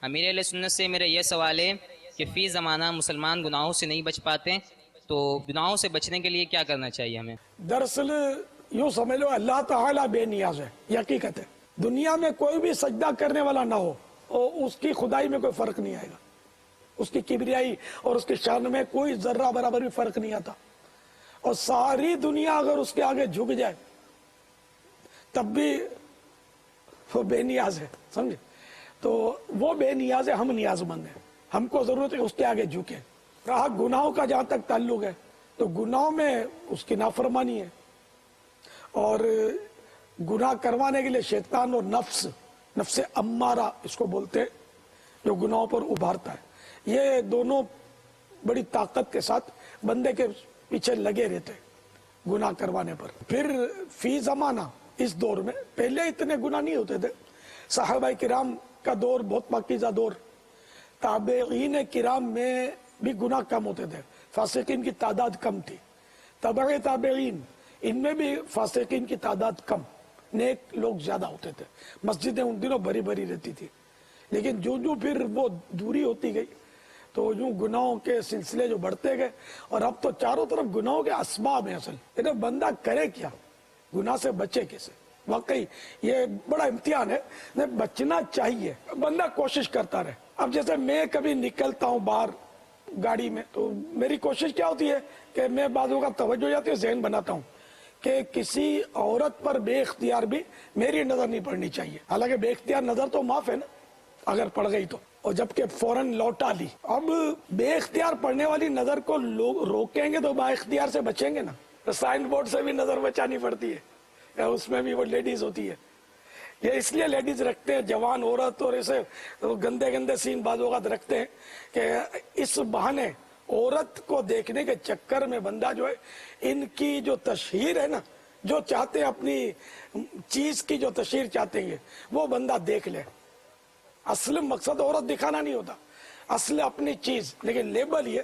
امیر اہل سنت سے میرا یہ سوال ہے کہ فی زمانہ مسلمان گناہوں سے نہیں بچ پاتے، تو گناہوں سے بچنے کے لیے کیا کرنا چاہیے ہمیں؟ دراصل یوں سمجھ لو اللہ تعالیٰ بے نیاز ہے، یہ حقیقت ہے۔ دنیا میں کوئی بھی سجدہ کرنے والا نہ ہو اور اس کی خدائی میں کوئی فرق نہیں آئے گا، اس کی کبریائی اور اس کی شان میں کوئی ذرہ برابر بھی فرق نہیں آتا، اور ساری دنیا اگر اس کے آگے جھک جائے تب بھی وہ بے نیاز ہے، سمجھے؟ تو وہ بے نیاز ہے، ہم نیاز مند ہیں، ہم کو ضرورت ہے اس کے آگے جھکے۔ رہا گناہوں کا جہاں تک تعلق ہے تو گناہوں میں اس کی نافرمانی ہے، اور گناہ کروانے کے لیے شیطان اور نفس امارہ اس کو بولتے ہیں، جو گناہوں پر ابھارتا ہے، یہ دونوں بڑی طاقت کے ساتھ بندے کے پیچھے لگے رہتے ہیں گناہ کروانے پر۔ پھر فی زمانہ اس دور میں، پہلے اتنے گناہ نہیں ہوتے تھے، صحابہ کرام کا دور بہت پاکیزہ دور، تابعین کرام میں بھی گناہ کم ہوتے تھے، فاسقین کی تعداد کم تھی، تبع تابعین ان میں بھی فاسقین کی تعداد کم، نیک لوگ زیادہ ہوتے تھے، مسجدیں ان دنوں بھری بھری رہتی تھی۔ لیکن جو پھر وہ دوری ہوتی گئی تو یوں گناہوں کے سلسلے جو بڑھتے گئے، اور اب تو چاروں طرف گناہوں کے اسباب ہیں۔ اصل بندہ کرے کیا، گناہ سے بچے کیسے؟ واقعی یہ بڑا امتحان ہے، بچنا چاہیے، بندہ کوشش کرتا رہے۔ اب جیسے میں کبھی نکلتا ہوں باہر گاڑی میں تو میری کوشش کیا ہوتی ہے کہ میں بعضوں کا توجہ جاتی ہے، ذہن بناتا ہوں کہ کسی عورت پر بے اختیار بھی میری نظر نہیں پڑنی چاہیے، حالانکہ بے اختیار نظر تو معاف ہے نا اگر پڑ گئی تو، اور جبکہ فوراً لوٹا لی۔ اب بے اختیار پڑنے والی نظر کو لوگ روکیں گے تو با اختیار سے بچیں گے نا۔ تو سائن بورڈ سے بھی نظر بچانی پڑتی ہے، اس میں بھی وہ لیڈیز ہوتی ہے، یہ اس لیے لیڈیز رکھتے ہیں، جوان عورت، اور ایسے گندے گندے سین بعض اوقات رکھتے ہیں کہ اس بہانے عورت کو دیکھنے کے چکر میں بندہ جو ہے ان کی جو تشہیر ہے نا، جو چاہتے ہیں اپنی چیز کی جو تشہیر چاہتے ہیں وہ بندہ دیکھ لے۔ اصل مقصد عورت دکھانا نہیں ہوتا، اصل اپنی چیز، لیکن لیبل یہ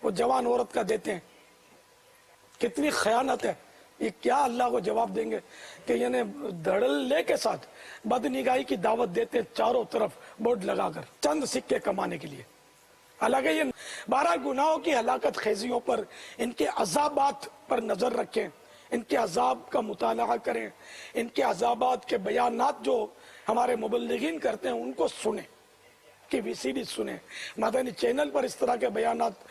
وہ جوان عورت کا دیتے ہیں۔ کتنی خیانت ہے یہ، کیا اللہ کو جواب دیں گے کہ یعنی دھڑلے کے ساتھ بدنگاہی کی دعوت دیتے ہیں چاروں طرف بورڈ لگا کر چند سکے کمانے کے لیے۔ حالانکہ یہ 12 گناہوں کی ہلاکت خیزیوں پر، ان کے عذابات پر نظر رکھیں، ان کے عذاب کا مطالعہ کریں، ان کے عذابات کے بیانات جو ہمارے مبلغین کرتے ہیں ان کو سنیں، کہ وی سی ڈی سنیں، مدنی چینل پر اس طرح کے بیانات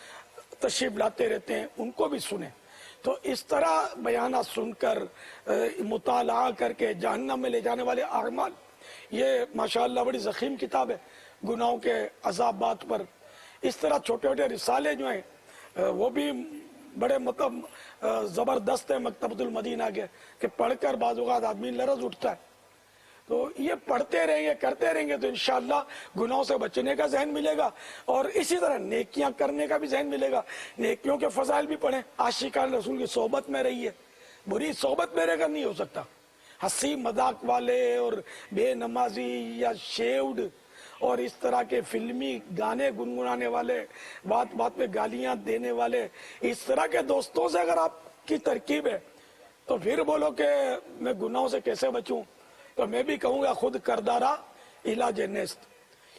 تشریف لاتے رہتے ہیں ان کو بھی سنیں۔ تو اس طرح بیانات سن کر مطالعہ کر کے جہنم میں لے جانے والے اعمال، یہ ماشاءاللہ بڑی ضخیم کتاب ہے گناہوں کے عذابات پر۔ اس طرح چھوٹے چھوٹے رسالے جو ہیں وہ بھی بڑے زبردست ہے مکتبۃ المدینہ کے، کہ پڑھ کر بعض اوقات آدمی لرز اٹھتا ہے۔ تو یہ پڑھتے رہیں گے، کرتے رہیں گے تو انشاءاللہ گناہوں سے بچنے کا ذہن ملے گا، اور اسی طرح نیکیاں کرنے کا بھی ذہن ملے گا۔ نیکیوں کے فضائل بھی پڑھیں، عاشقان رسول کی صحبت میں رہیے، بری صحبت میرے گھر نہیں ہو سکتا۔ ہنسی مذاق والے اور بے نمازی یا شیوڈ اور اس طرح کے فلمی گانے گنگنانے والے، بات بات میں گالیاں دینے والے، اس طرح کے دوستوں سے اگر آپ کی ترکیب ہے تو پھر بولو کہ میں گناہوں سے کیسے بچوں؟ تو میں بھی کہوں گا خود کردارا علاج نیست،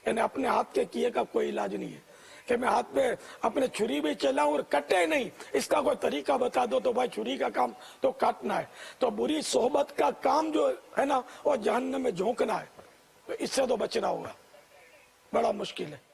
یعنی اپنے ہاتھ کے کیے کا کوئی علاج نہیں ہے کہ میں ہاتھ پہ اپنے چھری بھی چلاؤں اور کٹے نہیں، اس کا کوئی طریقہ بتا دو تو بھائی چھری کا کام تو کاٹنا ہے، تو بری صحبت کا کام جو ہے نا وہ جہنم میں جھونکنا ہے، تو اس سے تو بچنا ہوگا، بڑا مشکل ہے۔